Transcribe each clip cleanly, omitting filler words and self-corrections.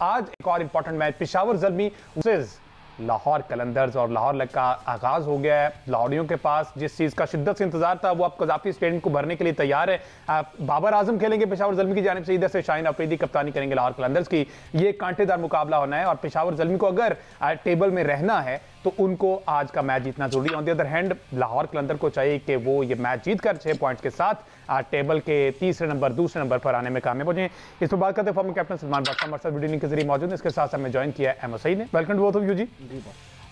आज एक और important match Peshawar Zalmi versus Lahore Qalandars और लाहौर लग का आगाज हो गया है। लाहौरियों के पास जिस चीज़ का शिद्दत से इंतजार था वो अब कज़ाफ़ी स्टेडियम को भरने के लिए तैयार है। बाबर आजम खेलेंगे पेशावर ज़ल्मी की जानिब से, इधर से शाहीन अफरीदी कप्तानी करेंगे लाहौर कलंदर्स की। ये कांटेदार मुकाबला होना है और पेशावर ज़ल्मी को अगर टेबल में रहना है तो उनको आज का मैच जीतना जरूरी है। On the other hand Lahore Qalandar को चाहिए कि वो ये मैच जीत कर 6 पॉइंट्स के साथ टेबल के दूसरे नंबर पर आने में कामयाब हो जाए। इस पर बात करते हैं फॉर्मर कैप्टन सलमान बादशाह हमारे साथ वीडियो लिंक के जरिए मौजूद है। इसके साथ साथ में ज्वाइन किया है अहमद सईद ने। Welcome to both of you ji.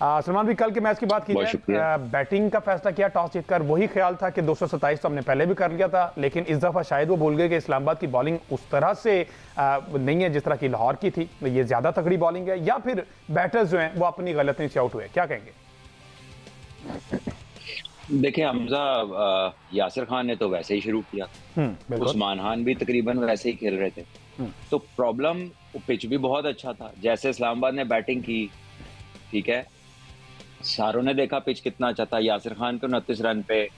Salman भी कल के मैच की बात की जाए, बैटिंग का फैसला किया टॉस जीतकर। वही ख्याल था कि 227 तो हमने पहले भी कर लिया था, लेकिन इस दफा शायद वो भूल गए कि इस्लामाबाद की बॉलिंग उस तरह से नहीं है जिस तरह की लाहौर की थी। ये ज्यादा तगड़ी बॉलिंग है या फिर बैटर्स जो हैं वो अपनी गलतियों से आउट हुए, क्या कहेंगे? देखिए हमजा, यासिर खान ने तो वैसे ही शुरू किया, उस्मान खान भी तकरीबन वैसे ही खेल रहे थे। तो प्रॉब्लम, पिच भी बहुत अच्छा था जैसे इस्लामाबाद ने बैटिंग की, ठीक है। सारों ने देखा पिच कितना अच्छा था, यासिर खान के 29 रन पे,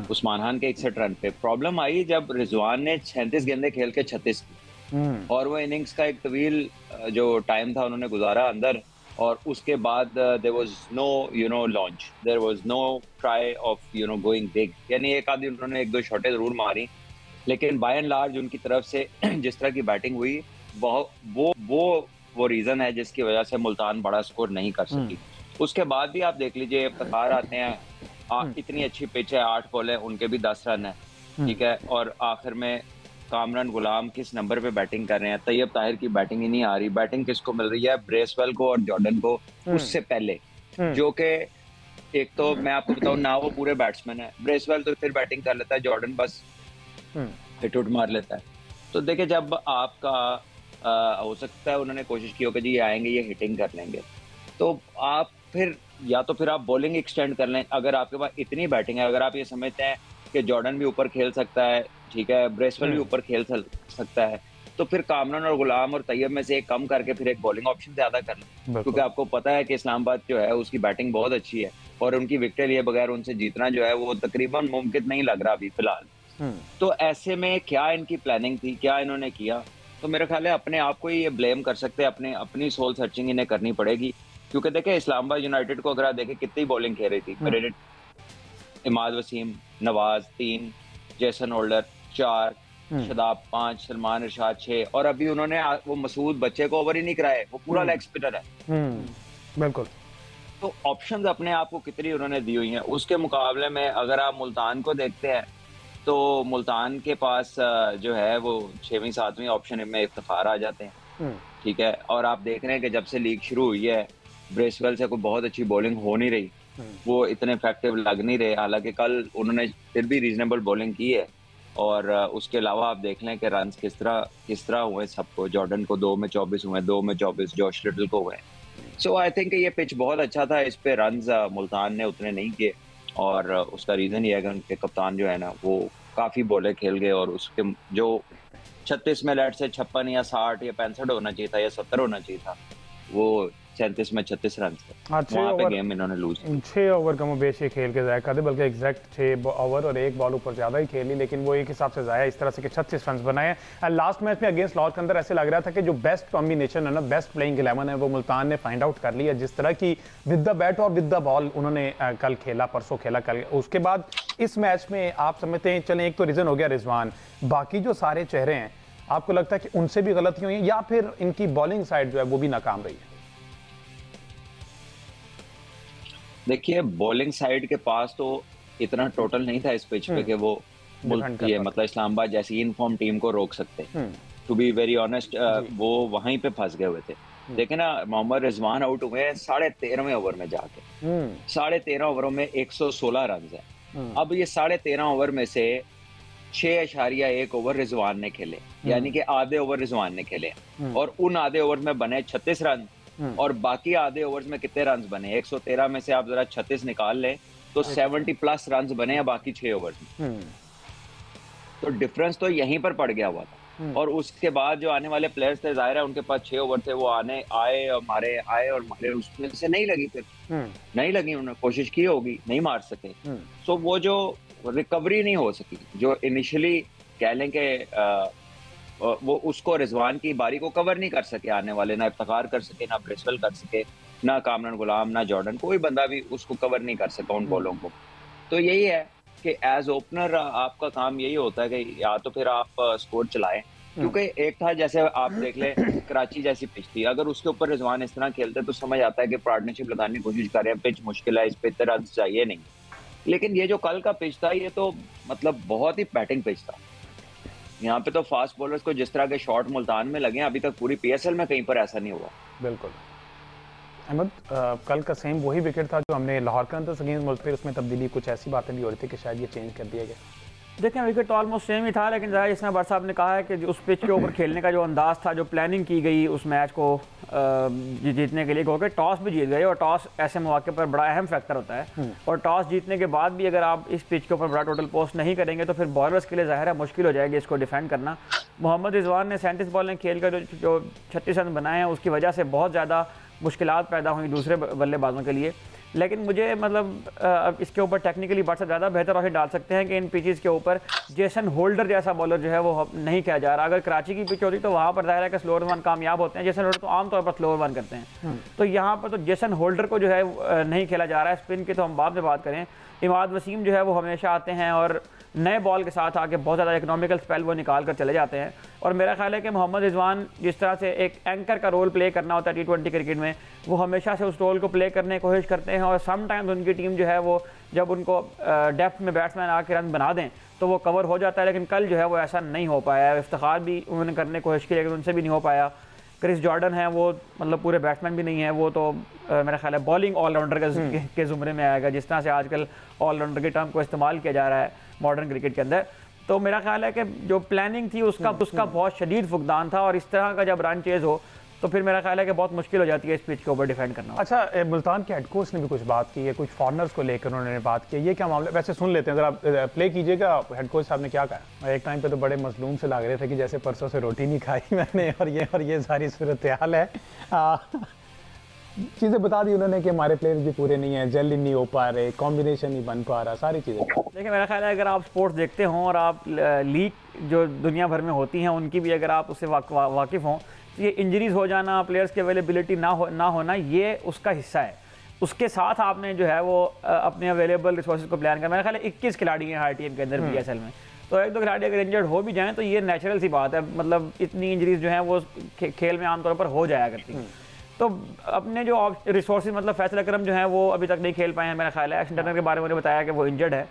उस्मान खान के 61 रन पे। प्रॉब्लम आई जब रिजवान ने 36 गेंदें खेल के 36 की और वो इनिंग्स का एक तवील जो टाइम था उन्होंने गुजारा अंदर, और उसके बाद there was no launch, there was no try of going big. यानी एक आधी उन्होंने एक दो शॉटें जरूर मारी, लेकिन बाय एंड लार्ज उनकी तरफ से जिस तरह की बैटिंग हुई वो रीजन है जिसकी वजह से मुल्तान बड़ा स्कोर नहीं कर सकी। उसके बाद भी आप देख लीजिए, इफ्तिखार आते हैं, इतनी अच्छी पिच है, 8 बॉल है, उनके भी 10 रन है, ठीक है। और आखिर में कामरान गुलाम किस नंबर पे बैटिंग कर रहे हैं, तैयब ताहिर की बैटिंग ही नहीं आ रही। बैटिंग किसको मिल रही है? ब्रेसवेल को और जॉर्डन को उससे पहले, जो कि एक तो मैं आपको बताऊं ना, वो पूरे बैट्समैन है। ब्रेसवेल तो फिर बैटिंग कर लेता है, जॉर्डन बस हिट उट मार लेता है। तो देखिए जब आपका हो सकता है उन्होंने कोशिश की हो कि जी ये आएंगे ये हिटिंग कर लेंगे, तो आप फिर या तो फिर आप बॉलिंग एक्सटेंड कर लें। अगर आपके पास इतनी बैटिंग है, अगर आप ये समझते हैं कि जॉर्डन भी ऊपर खेल सकता है, ठीक है, ब्रेसवेल भी ऊपर खेल सकता है, तो फिर कामरान और गुलाम और तैयब में से एक कम करके फिर एक बॉलिंग ऑप्शन ज्यादा कर लें, क्योंकि आपको पता है कि इस्लामाबाद जो है उसकी बैटिंग बहुत अच्छी है और उनकी विकेट लिए बगैर उनसे जीतना जो है वो तकरीबन मुमकिन नहीं लग रहा अभी फिलहाल। तो ऐसे में क्या इनकी प्लानिंग थी, क्या इन्होंने किया? तो मेरा ख्याल है अपने आप को ही ये ब्लेम कर सकते हैं, अपनी सोल सर्चिंग इन्हें करनी पड़ेगी। क्योंकि देखें इस्लामाबाद यूनाइटेड को अगर आप देखें कितनी बॉलिंग खेल रही थी, credit Imad Wasim, Nawaz 3, Jason Holder 4, Shadab 5, Salman Irshad 6, और अभी उन्होंने वो मसूद बच्चे को ओवर ही नहीं कराए, वो पूरा लेग स्पिनर है। बिल्कुल। तो ऑप्शंस अपने आप को कितनी उन्होंने दी हुई हैं। उसके मुकाबले में अगर आप मुल्तान को देखते हैं तो मुल्तान के पास जो है वो 6वीं 7वीं ऑप्शन में इफ्तिखार आ जाते हैं, ठीक है। और आप देख रहे हैं कि जब से लीग शुरू हुई है ब्रेसवेल से कोई बहुत अच्छी बॉलिंग हो नहीं रही, वो इतने इफेक्टिव लग नहीं रहे। हालांकि कल उन्होंने फिर भी रीजनेबल बॉलिंग की है, और उसके अलावा आप देख लें कि रन किस तरह हुए सबको। जॉर्डन को 2 में 24 हुए, 2 में 24 जॉश लिटल को हुए। सो आई थिंक ये पिच बहुत अच्छा था, इस पे रन्स मुल्तान ने उतने नहीं किए, और उसका रीजन ये है कि उनके कप्तान जो है ना वो काफी बॉलें खेल गए, और उसके जो 36 में लेट से 56 या 60 या 65 होना चाहिए था या 70 होना चाहिए था, वो 37 में 36 रन थे। वहाँ पे गेम इन्होंने लूज 6 ओवर का बेश खेल के जाया कर दे, बल्कि एग्जैक्ट 6 ओवर और 1 बॉल ऊपर ज्यादा ही खेली, लेकिन वो एक हिसाब से जाया इस तरह से कि 36 रन बनाए। लास्ट मैच में अगेंस्ट लाहौर के अंदर ऐसे लग रहा था कि जो बेस्ट कॉम्बिनेशन है ना, बेस्ट प्लेइंग 11 है, वो मुल्तान ने फाइंड आउट कर लिया। जिस तरह की विद द बैट और विद द बॉल उन्होंने कल खेला, परसों खेला कल, उसके बाद इस मैच में आप समझते हैं, चलें एक तो रीजन हो गया रिजवान, बाकी जो सारे चेहरे हैं आपको लगता है कि उनसे भी गलतियां हुई या फिर इनकी बॉलिंग साइड जो है वो भी नाकाम रही है? देखिए बॉलिंग साइड के पास तो इतना टोटल नहीं था इस पिच पे कि वो ये मतलब इस्लामाबाद जैसी इनफॉर्म टीम को रोक सकते। टू बी वेरी ऑनेस्ट, वो वहीं पे फंस गए हुए थे। देखे ना, मोहम्मद रिजवान आउट हुए 13.5वें ओवर में जाके, 13.5 ओवरों में 116 रन है। अब ये 13.5 ओवर में से 6.1 ओवर रिजवान ने खेले, यानी कि आधे ओवर रिजवान ने खेले, और उन आधे ओवर में बने 36 रन, और बाकी आधे ओवर्स में कितने रन बने? 113 में से आप जरा 36 निकाल लें तो 70 प्लस रन बने हैं बाकी 6 ओवर्स में। तो डिफरेंस तो यहीं पर पड़ गया हुआ था। और उसके बाद जो आने वाले प्लेयर्स थे, जाहिर है उनके पास 6 ओवर थे, वो आए और मारे, उसमें से नहीं लगी, फिर नहीं लगी, उन्होंने कोशिश की होगी, नहीं मार सके। सो वो जो रिकवरी नहीं हो सकी, जो इनिशियली कह लें कि वो उसको रिजवान की बारी को कवर नहीं कर सके आने वाले, ना इफ्तिखार कर सके, ना ब्रेसवेल कर सके, ना कामरान गुलाम, ना जॉर्डन, कोई बंदा भी उसको कवर नहीं कर सका उन बॉलों को। तो यही है कि एज ओपनर आपका काम यही होता है कि या तो फिर आप स्कोर चलाएं, क्योंकि एक था जैसे आप देख ले कराची जैसी पिच थी, अगर उसके ऊपर रिजवान इस तरह खेलते तो समझ आता है कि पार्टनरशिप लगाने की कोशिश कर रहे हैं, पिच मुश्किल है, इस पे इतना रन चाहिए नहीं। लेकिन ये जो कल का पिच था ये तो मतलब बहुत ही बैटिंग पिच था। यहाँ पे तो फास्ट बॉलर्स को जिस तरह के शॉट मुल्तान में लगे अभी तक पूरी पीएसएल में कहीं पर ऐसा नहीं हुआ। बिल्कुल अहमद, कल का सेम वही विकेट था जो हमने लाहौर कैलेंडर्स अगेंस्ट मुल्तान, उसमें तब्दीली कुछ ऐसी बातें भी हो रही थी कि शायद ये चेंज कर दिया गया। देखें विकेट तो ऑलमोस्ट सेम ही था, लेकिन ज़रा जिसमें भट्ट साहब ने कहा है कि उस पिच के ऊपर खेलने का जो अंदाज था, जो प्लानिंग की गई उस मैच को जीतने के लिए, क्योंकि टॉस भी जीत गए और टॉस ऐसे मौके पर बड़ा अहम फैक्टर होता है। और टॉस जीतने के बाद भी अगर आप इस पिच के ऊपर बड़ा टोटल पोस्ट नहीं करेंगे तो फिर बॉलर्स के लिए ज़ाहिर है मुश्किल हो जाएगी इसको डिफेंड करना। मोहम्मद रिजवान ने 37 बॉल में खेल कर जो 36 रन बनाए हैं उसकी वजह से बहुत ज़्यादा मुश्किलात पैदा हुई दूसरे बल्लेबाजों के लिए। लेकिन मुझे मतलब अब इसके ऊपर टेक्निकली बट से ज़्यादा बेहतर रोशनी डाल सकते हैं कि इन पिचेस के ऊपर जेसन होल्डर जैसा बॉलर जो है वो नहीं किया जा रहा। अगर कराची की पिच होती तो वहाँ पर ज़ाहिर है कि स्लोअर वन कामयाब होते हैं, जेसन होल्डर तो आमतौर पर स्लोअर वन करते हैं। तो यहाँ पर तो जेसन होल्डर को जो है नहीं खेला जा रहा है। स्पिन की तो हम बाद में बात करें, इमाद वसीम जो है वो हमेशा आते हैं और नए बॉल के साथ आके बहुत ज़्यादा इकोनॉमिकल स्पेल वो निकाल कर चले जाते हैं। और मेरा ख्याल है कि मोहम्मद रिजवान जिस तरह से एक एंकर का रोल प्ले करना होता है T20 क्रिकेट में, वो हमेशा से उस रोल को प्ले करने की कोशिश करते हैं। और समटाइम्स उनकी टीम जो है वो जब उनको डेप्थ में बैट्समैन आके रन बना दें तो वो कवर हो जाता है। लेकिन कल जो है वो ऐसा नहीं हो पाया। इफ्तिखार भी उन्होंने करने की कोशिश की लेकिन उनसे भी नहीं हो पाया। क्रिस जॉर्डन है वो मतलब पूरे बैट्समैन भी नहीं है, वो तो मेरा ख्याल है बॉलिंग ऑलराउंडर के ज़ुमरे में आएगा, जिस तरह से आजकल ऑलराउंडर के टर्म को इस्तेमाल किया जा रहा है मॉडर्न क्रिकेट के अंदर। तो मेरा ख्याल है कि जो प्लानिंग थी उसका बहुत शदीद फुकदान था। और इस तरह का जब रन चेज हो तो फिर मेरा ख्याल है कि बहुत मुश्किल हो जाती है इस पिच के ऊपर डिफेंड करना। अच्छा, मुल्तान के हेड कोच ने भी कुछ बात की है, कुछ फॉरनर्स को लेकर उन्होंने बात की है, ये क्या मामला? वैसे सुन लेते हैं, जरा प्ले कीजिएगा हेड कोच साहब ने क्या कहा। एक टाइम पे तो बड़े मजलूम से लग रहे थे कि जैसे परसों से रोटी नहीं खाई मैंने और ये सारी सूरत हाल है। चीज़ें बता दी उन्होंने कि हमारे प्लेयर्स भी पूरे नहीं हैं, जल्दी नहीं हो पा रहे, कॉम्बिनेशन नहीं बन पा रहा, सारी चीज़ें। देखिए मेरा ख्याल है अगर आप स्पोर्ट्स देखते हों और आप लीग जो दुनिया भर में होती हैं उनकी भी अगर आप उससे वाकिफ़ हों तो ये इंजरीज हो जाना, प्लेयर्स की अवेलेबिलिटी ना होना ये उसका हिस्सा है। उसके साथ आपने जो है वो अपने अवेलेबल रिसोर्सेज को प्लान करना। मेरा ख्याल है 21 खिलाड़ी हैं हर टीम के अंदर PSL में, तो एक दो खिलाड़ी अगर इंजर्ड हो भी जाएँ तो ये नेचुरल सी बात है। मतलब इतनी इंजरीज जो हैं वो खेल में आमतौर पर हो जाया करती हैं। तो अपने जो रिसोर्सेज मतलब फैसल अकरम जो है वो अभी तक नहीं खेल पाए हैं। मेरा ख्याल है एक्शन टर्नर के बारे में उन्होंने बताया कि वो इंजर्ड है।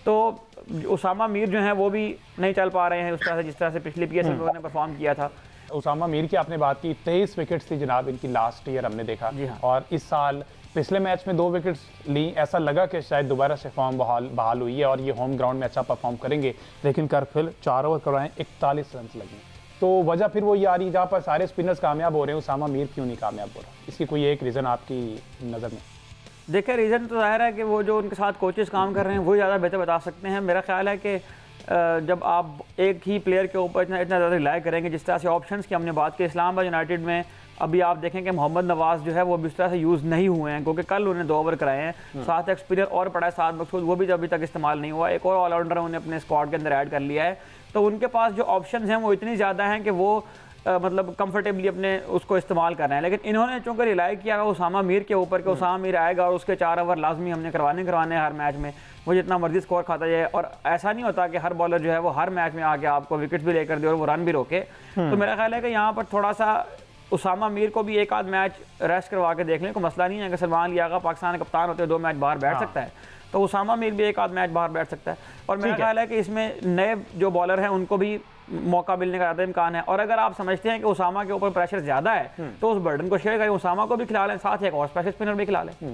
तो उसामा मीर जो हैं वो भी नहीं चल पा रहे हैं उस तरह से जिस तरह से पिछली PSL में उन्होंने परफॉर्म किया था। उसामा मीर की आपने बात की, 23 विकेट्स थी जनाब इनकी लास्ट ईयर हमने देखा। हाँ। और इस साल पिछले मैच में 2 विकेट्स ली, ऐसा लगा कि शायद दोबारा से फॉर्म बहाल हुई है और ये होम ग्राउंड में अच्छा परफॉर्म करेंगे। लेकिन कर फिर 4 ओवर करवाएं 41 रन लगे। तो वजह फिर वो ये आ रही जहाँ पर सारे स्पिनर्स कामयाब हो रहे हैं, उसामा मीर क्यों नहीं कामयाब हो रहा? इसकी कोई एक रीज़न आपकी नज़र में? देखिए रीज़न तो ज़ाहिर है कि वो जो उनके साथ कोचेस काम कर रहे हैं वो ज़्यादा बेहतर बता सकते हैं। मेरा ख्याल है कि जब आप एक ही प्लेयर के ऊपर इतना ज़्यादा रिलाय करेंगे, जिस तरह से ऑप्शंस की हमने बात की, इस्लामाबाद यूनाइटेड में अभी आप देखें कि मोहम्मद नवाज़ जो है वो इस तरह से यूज़ नहीं हुए हैं क्योंकि कल उन्होंने 2 ओवर कराए हैं। साथ एक स्पिनर और पड़ा है साथ मकसूद, वो भी अभी तक इस्तेमाल नहीं हुआ। एक और ऑलराउंडर उन्होंने अपने स्क्वाड के अंदर ऐड कर लिया है। तो उनके पास जो ऑप्शंस हैं वो इतनी ज़्यादा हैं कि वो मतलब कंफर्टेबली अपने उसको इस्तेमाल कर रहे हैं। लेकिन इन्होंने चूँकि रिलाई किया उसामा मीर के ऊपर कि उसामा मीर आएगा और उसके 4 ओवर लाजमी हमने करवाने हर मैच में, वो जितना मर्जी स्कोर खाता जाए। और ऐसा नहीं होता कि हर बॉलर जो है वो हर मैच में आके आपको विकेट भी लेकर दे और वो रन भी रोके। तो मेरा ख्याल है कि यहाँ पर थोड़ा सा उसामा मीर को भी एक आध मैच रेस्ट करवा के देख लें, कोई मसला नहीं है। कि सलमान लियागा पाकिस्तान कप्तान होते 2 मैच बाहर बैठ सकता है, तो उसामा मीर भी एक आध मैच बाहर बैठ सकता है। और मेरा ख्याल है कि इसमें नए जो बॉलर हैं उनको भी मौका मिलने का ज़्यादा इम्कान है। और अगर आप समझते हैं कि उसामा के ऊपर प्रेशर ज़्यादा है तो उस बर्डन को शेयर करें, उसामा को भी खिला लें, साथ ही एक और स्पेशल स्पिनर भी खिला लें।